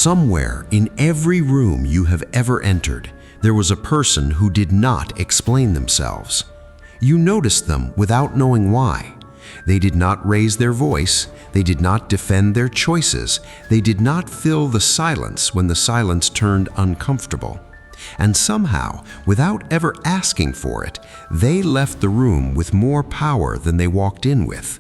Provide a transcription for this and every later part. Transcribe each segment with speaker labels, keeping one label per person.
Speaker 1: Somewhere in every room you have ever entered, there was a person who did not explain themselves. You noticed them without knowing why. They did not raise their voice, they did not defend their choices, they did not fill the silence when the silence turned uncomfortable. And somehow, without ever asking for it, they left the room with more power than they walked in with.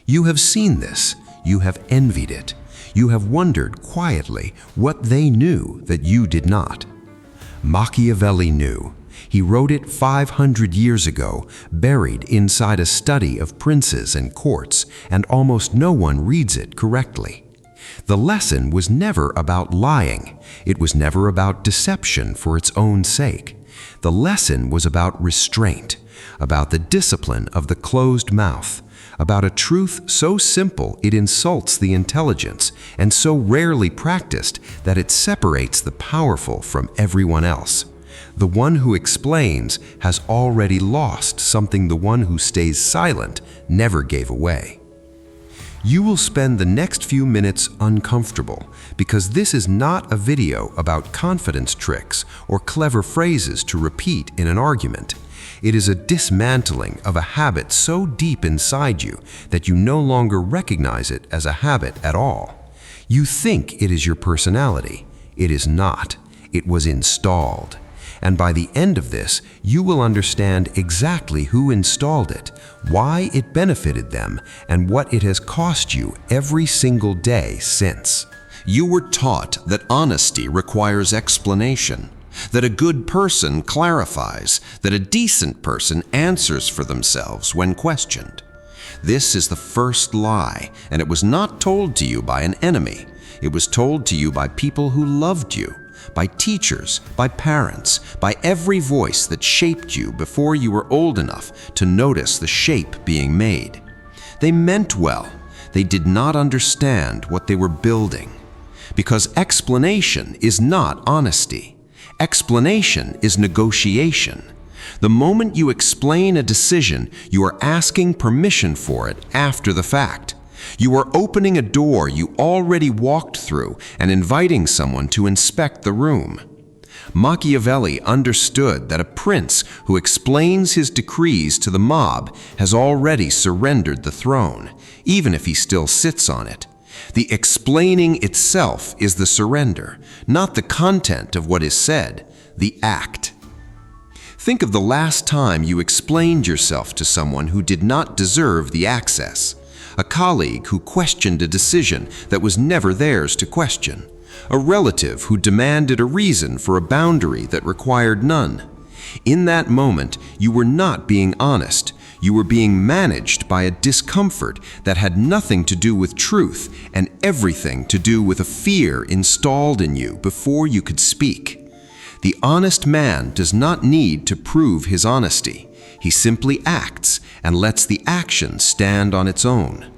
Speaker 1: You have seen this, you have envied it. You have wondered quietly what they knew that you did not. Machiavelli knew. He wrote it 500 years ago, buried inside a study of princes and courts, and almost no one reads it correctly. The lesson was never about lying. It was never about deception for its own sake. The lesson was about restraint, about the discipline of the closed mouth, about a truth so simple it insults the intelligence and so rarely practiced that it separates the powerful from everyone else. The one who explains has already lost something the one who stays silent never gave away. You will spend the next few minutes uncomfortable because this is not a video about confidence tricks or clever phrases to repeat in an argument. It is a dismantling of a habit so deep inside you that you no longer recognize it as a habit at all. You think it is your personality. It is not. It was installed. And by the end of this, you will understand exactly who installed it, why it benefited them, and what it has cost you every single day since.
Speaker 2: You were taught that honesty requires explanation, that a good person clarifies, that a decent person answers for themselves when questioned. This is the first lie, and it was not told to you by an enemy. It was told to you by people who loved you, by teachers, by parents, by every voice that shaped you before you were old enough to notice the shape being made. They meant well. They did not understand what they were building. Because explanation is not honesty. Explanation is negotiation. The moment you explain a decision, you are asking permission for it after the fact. You are opening a door you already walked through and inviting someone to inspect the room. Machiavelli understood that a prince who explains his decrees to the mob has already surrendered the throne, even if he still sits on it. The explaining itself is the surrender, not the content of what is said, the act. Think of the last time you explained yourself to someone who did not deserve the access. A colleague who questioned a decision that was never theirs to question. A relative who demanded a reason for a boundary that required none. In that moment, you were not being honest. You were being managed by a discomfort that had nothing to do with truth and everything to do with a fear installed in you before you could speak. The honest man does not need to prove his honesty. He simply acts and lets the action stand on its own.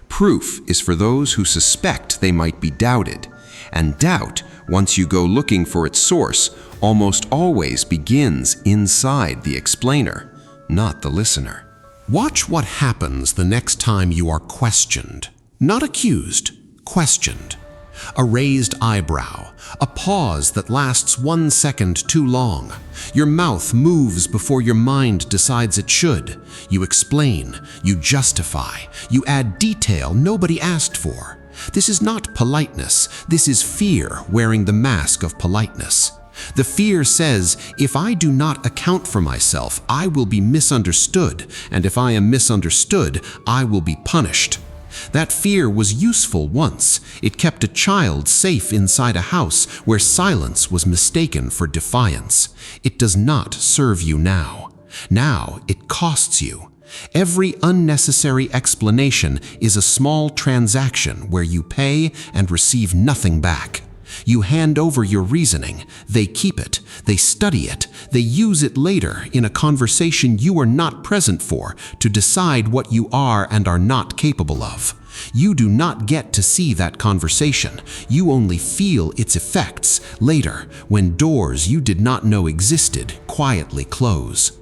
Speaker 2: Proof is for those who suspect they might be doubted, and doubt, once you go looking for its source, almost always begins inside the explainer, not the listener.
Speaker 1: Watch what happens the next time you are questioned. Not accused, questioned. A raised eyebrow, a pause that lasts 1 second too long. Your mouth moves before your mind decides it should. You explain, you justify, you add detail nobody asked for. This is not politeness, this is fear wearing the mask of politeness. The fear says, if I do not account for myself, I will be misunderstood, and if I am misunderstood, I will be punished. That fear was useful once. It kept a child safe inside a house where silence was mistaken for defiance. It does not serve you now. Now it costs you. Every unnecessary explanation is a small transaction where you pay and receive nothing back. You hand over your reasoning, they keep it, they study it, they use it later in a conversation you are not present for to decide what you are and are not capable of. You do not get to see that conversation, you only feel its effects later when doors you did not know existed quietly close.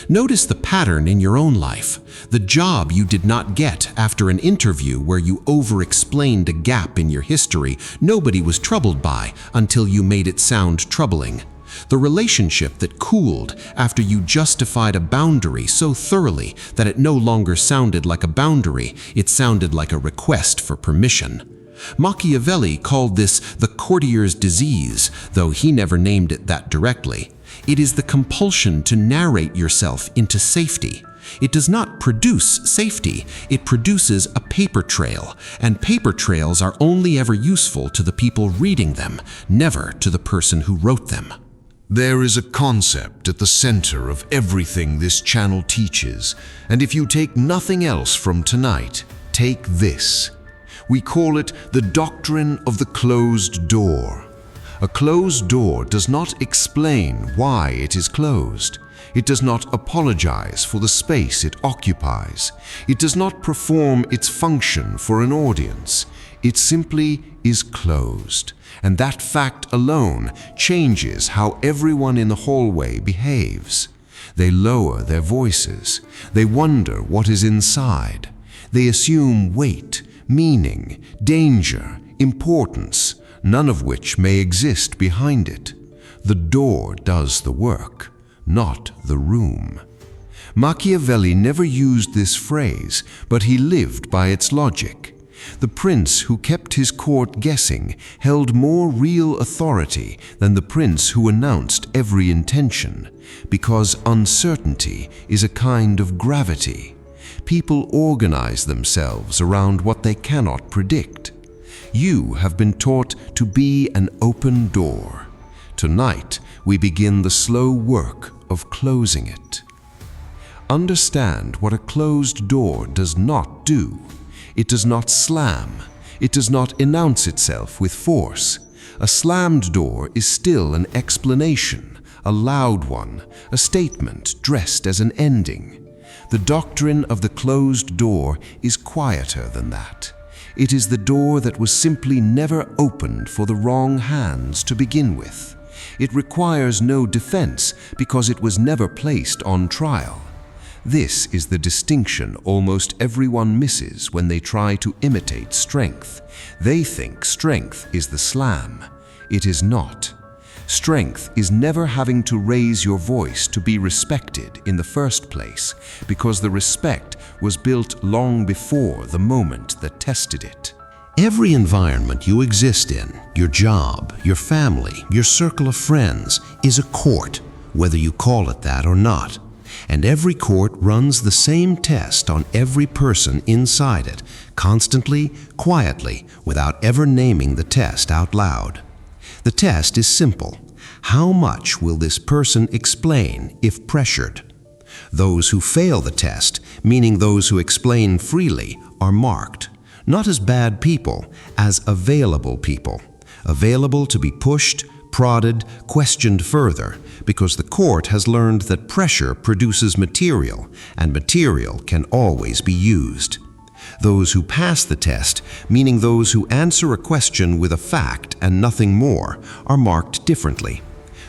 Speaker 1: Notice the pattern in your own life, the job you did not get after an interview where you over-explained a gap in your history nobody was troubled by until you made it sound troubling. The relationship that cooled after you justified a boundary so thoroughly that it no longer sounded like a boundary, it sounded like a request for permission. Machiavelli called this the courtier's disease, though he never named it that directly. It is the compulsion to narrate yourself into safety. It does not produce safety, it produces a paper trail, and paper trails are only ever useful to the people reading them, never to the person who wrote them.
Speaker 3: There is a concept at the center of everything this channel teaches, and if you take nothing else from tonight, take this. We call it the doctrine of the closed door. A closed door does not explain why it is closed. It does not apologize for the space it occupies. It does not perform its function for an audience. It simply is closed, and that fact alone changes how everyone in the hallway behaves. They lower their voices. They wonder what is inside. They assume weight, meaning, danger, importance, none of which may exist behind it. The door does the work, not the room. Machiavelli never used this phrase, but he lived by its logic. The prince who kept his court guessing held more real authority than the prince who announced every intention, because uncertainty is a kind of gravity. People organize themselves around what they cannot predict. You have been taught to be an open door. Tonight, we begin the slow work of closing it. Understand what a closed door does not do. It does not slam. It does not announce itself with force. A slammed door is still an explanation, a loud one, a statement dressed as an ending. The doctrine of the closed door is quieter than that. It is the door that was simply never opened for the wrong hands to begin with. It requires no defense because it was never placed on trial. This is the distinction almost everyone misses when they try to imitate strength. They think strength is the slam. It is not. Strength is never having to raise your voice to be respected in the first place, because the respect was built long before the moment that tested it.
Speaker 1: Every environment you exist in, your job, your family, your circle of friends, is a court, whether you call it that or not. And every court runs the same test on every person inside it, constantly, quietly, without ever naming the test out loud. The test is simple. How much will this person explain if pressured? Those who fail the test, meaning those who explain freely, are marked, not as bad people, as available people, available to be pushed, prodded, questioned further, because the court has learned that pressure produces material, and material can always be used. Those who pass the test, meaning those who answer a question with a fact and nothing more, are marked differently.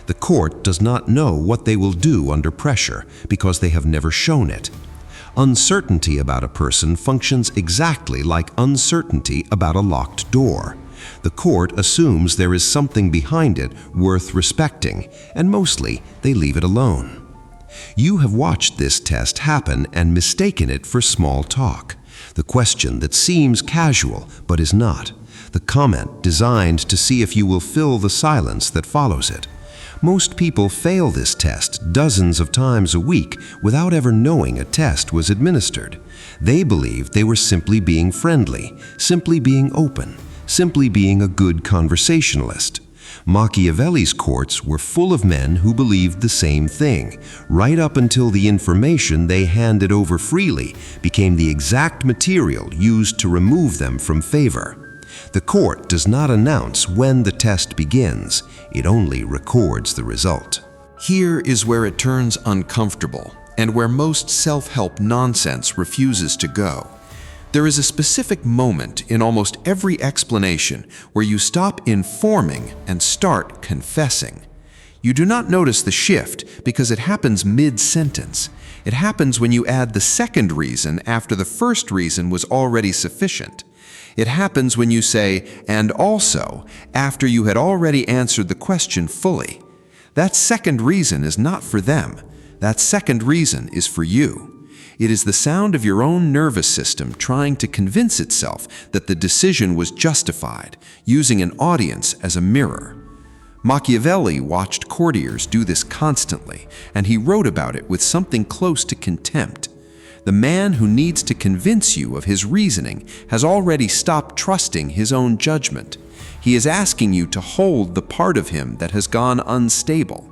Speaker 1: The court does not know what they will do under pressure because they have never shown it. Uncertainty about a person functions exactly like uncertainty about a locked door. The court assumes there is something behind it worth respecting, and mostly they leave it alone. You have watched this test happen and mistaken it for small talk, the question that seems casual but is not, the comment designed to see if you will fill the silence that follows it. Most people fail this test dozens of times a week without ever knowing a test was administered. They believed they were simply being friendly, simply being open, simply being a good conversationalist. Machiavelli's courts were full of men who believed the same thing, right up until the information they handed over freely became the exact material used to remove them from favor. The court does not announce when the test begins, it only records the result.
Speaker 2: Here is where it turns uncomfortable, and where most self-help nonsense refuses to go. There is a specific moment in almost every explanation where you stop informing and start confessing. You do not notice the shift because it happens mid-sentence. It happens when you add the second reason after the first reason was already sufficient. It happens when you say, "and also," after you had already answered the question fully. That second reason is not for them. That second reason is for you. It is the sound of your own nervous system trying to convince itself that the decision was justified, using an audience as a mirror. Machiavelli watched courtiers do this constantly, and he wrote about it with something close to contempt. The man who needs to convince you of his reasoning has already stopped trusting his own judgment. He is asking you to hold the part of him that has gone unstable.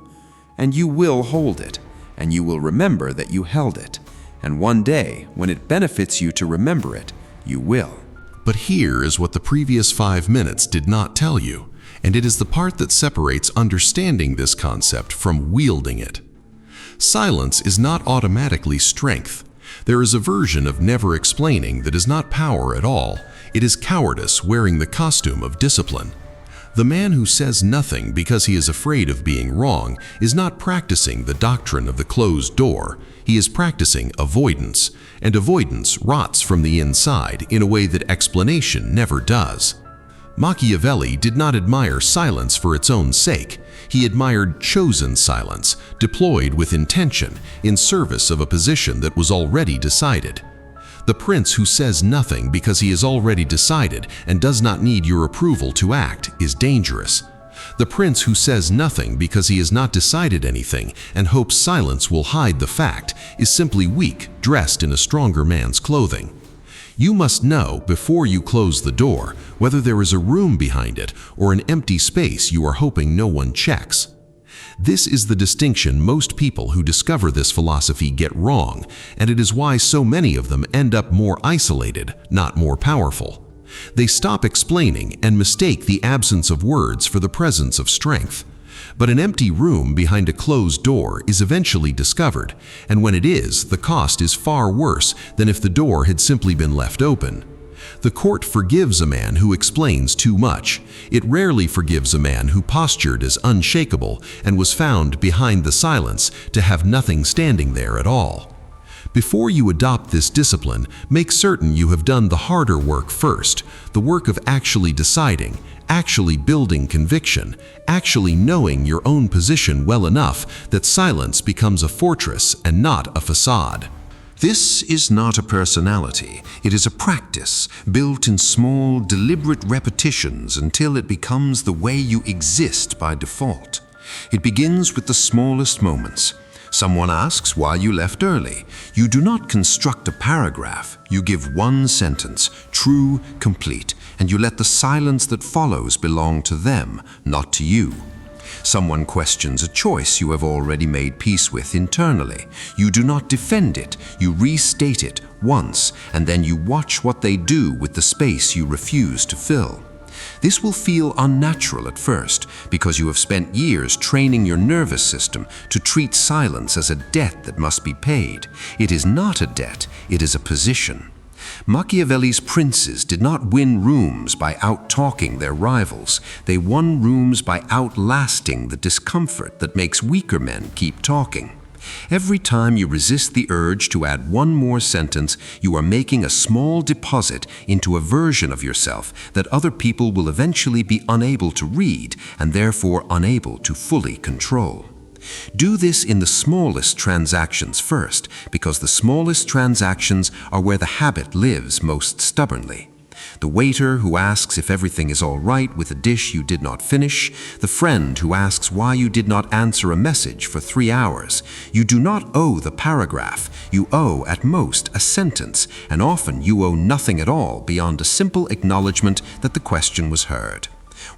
Speaker 2: And you will hold it, and you will remember that you held it. And one day, when it benefits you to remember it, you will.
Speaker 3: But here is what the previous 5 minutes did not tell you, and it is the part that separates understanding this concept from wielding it. Silence is not automatically strength. There is a version of never explaining that is not power at all. It is cowardice wearing the costume of discipline. The man who says nothing because he is afraid of being wrong is not practicing the doctrine of the closed door. He is practicing avoidance, and avoidance rots from the inside in a way that explanation never does. Machiavelli did not admire silence for its own sake. He admired chosen silence, deployed with intention, in service of a position that was already decided. The prince who says nothing because he is already decided and does not need your approval to act is dangerous. The prince who says nothing because he has not decided anything and hopes silence will hide the fact is simply weak, dressed in a stronger man's clothing. You must know before you close the door whether there is a room behind it or an empty space you are hoping no one checks. This is the distinction most people who discover this philosophy get wrong, and it is why so many of them end up more isolated, not more powerful. They stop explaining and mistake the absence of words for the presence of strength. But an empty room behind a closed door is eventually discovered, and when it is, the cost is far worse than if the door had simply been left open. The court forgives a man who explains too much. It rarely forgives a man who postured as unshakable and was found behind the silence to have nothing standing there at all. Before you adopt this discipline, make certain you have done the harder work first, the work of actually deciding, actually building conviction, actually knowing your own position well enough that silence becomes a fortress and not a facade.
Speaker 1: This is not a personality. It is a practice built in small, deliberate repetitions until it becomes the way you exist by default. It begins with the smallest moments. Someone asks why you left early. You do not construct a paragraph. You give one sentence, true, complete, and you let the silence that follows belong to them, not to you. Someone questions a choice you have already made peace with internally. You do not defend it. You restate it once, and then you watch what they do with the space you refuse to fill. This will feel unnatural at first because you have spent years training your nervous system to treat silence as a debt that must be paid. It is not a debt, it is a position. Machiavelli's princes did not win rooms by out-talking their rivals. They won rooms by outlasting the discomfort that makes weaker men keep talking. Every time you resist the urge to add one more sentence, you are making a small deposit into a version of yourself that other people will eventually be unable to read and therefore unable to fully control. Do this in the smallest transactions first, because the smallest transactions are where the habit lives most stubbornly. The waiter who asks if everything is all right with a dish you did not finish, the friend who asks why you did not answer a message for 3 hours. You do not owe the paragraph. You owe at most a sentence, and often you owe nothing at all beyond a simple acknowledgement that the question was heard.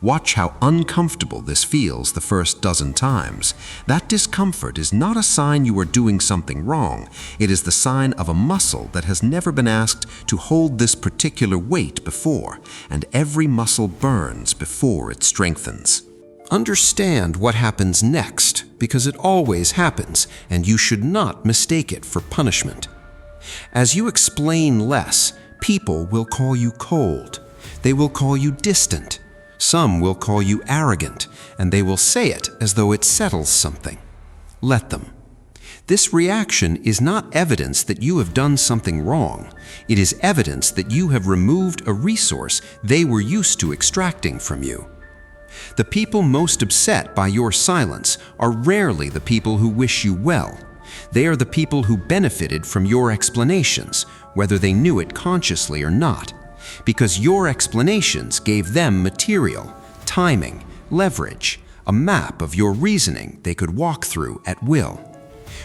Speaker 1: Watch how uncomfortable this feels the first dozen times. That discomfort is not a sign you are doing something wrong. It is the sign of a muscle that has never been asked to hold this particular weight before, and every muscle burns before it strengthens.
Speaker 2: Understand what happens next, because it always happens, and you should not mistake it for punishment. As you explain less, people will call you cold. They will call you distant. Some will call you arrogant, and they will say it as though it settles something. Let them. This reaction is not evidence that you have done something wrong. It is evidence that you have removed a resource they were used to extracting from you. The people most upset by your silence are rarely the people who wish you well. They are the people who benefited from your explanations, whether they knew it consciously or not, because your explanations gave them material, timing, leverage, a map of your reasoning they could walk through at will.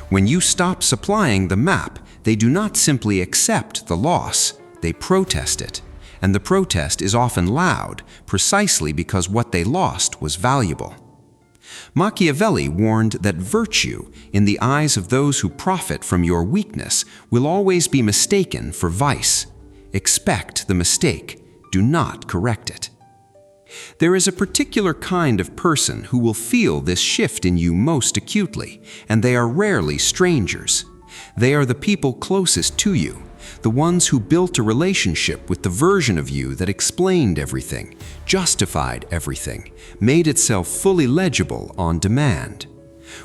Speaker 2: When you stop supplying the map, they do not simply accept the loss, they protest it. And the protest is often loud, precisely because what they lost was valuable. Machiavelli warned that virtue, in the eyes of those who profit from your weakness, will always be mistaken for vice. Expect the mistake, do not correct it. There is a particular kind of person who will feel this shift in you most acutely, and they are rarely strangers. They are the people closest to you, the ones who built a relationship with the version of you that explained everything, justified everything, made itself fully legible on demand.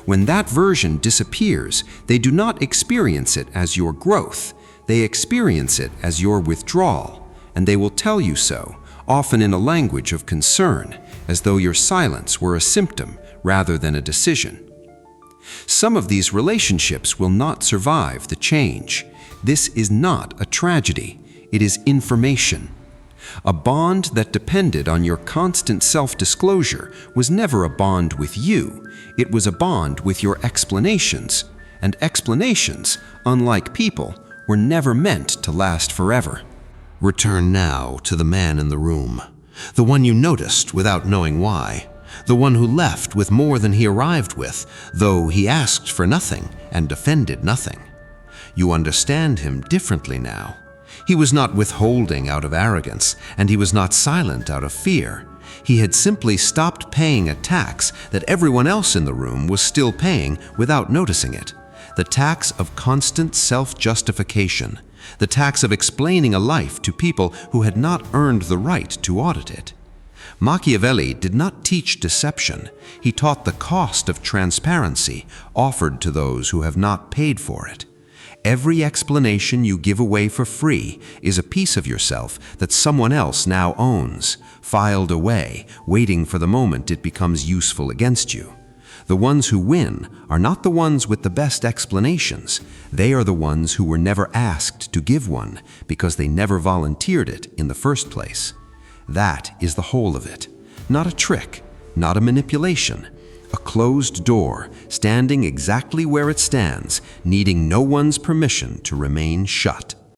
Speaker 2: When that version disappears, they do not experience it as your growth, they experience it as your withdrawal, and they will tell you so, often in a language of concern, as though your silence were a symptom rather than a decision. Some of these relationships will not survive the change. This is not a tragedy, it is information. A bond that depended on your constant self-disclosure was never a bond with you, it was a bond with your explanations, and explanations, unlike people, were never meant to last forever.
Speaker 3: Return now to the man in the room, the one you noticed without knowing why, the one who left with more than he arrived with, though he asked for nothing and defended nothing. You understand him differently now. He was not withholding out of arrogance, and he was not silent out of fear. He had simply stopped paying a tax that everyone else in the room was still paying without noticing it. The tax of constant self-justification, the tax of explaining a life to people who had not earned the right to audit it. Machiavelli did not teach deception. He taught the cost of transparency offered to those who have not paid for it. Every explanation you give away for free is a piece of yourself that someone else now owns, filed away, waiting for the moment it becomes useful against you. The ones who win are not the ones with the best explanations. They are the ones who were never asked to give one because they never volunteered it in the first place. That is the whole of it. Not a trick, not a manipulation. A closed door, standing exactly where it stands, needing no one's permission to remain shut.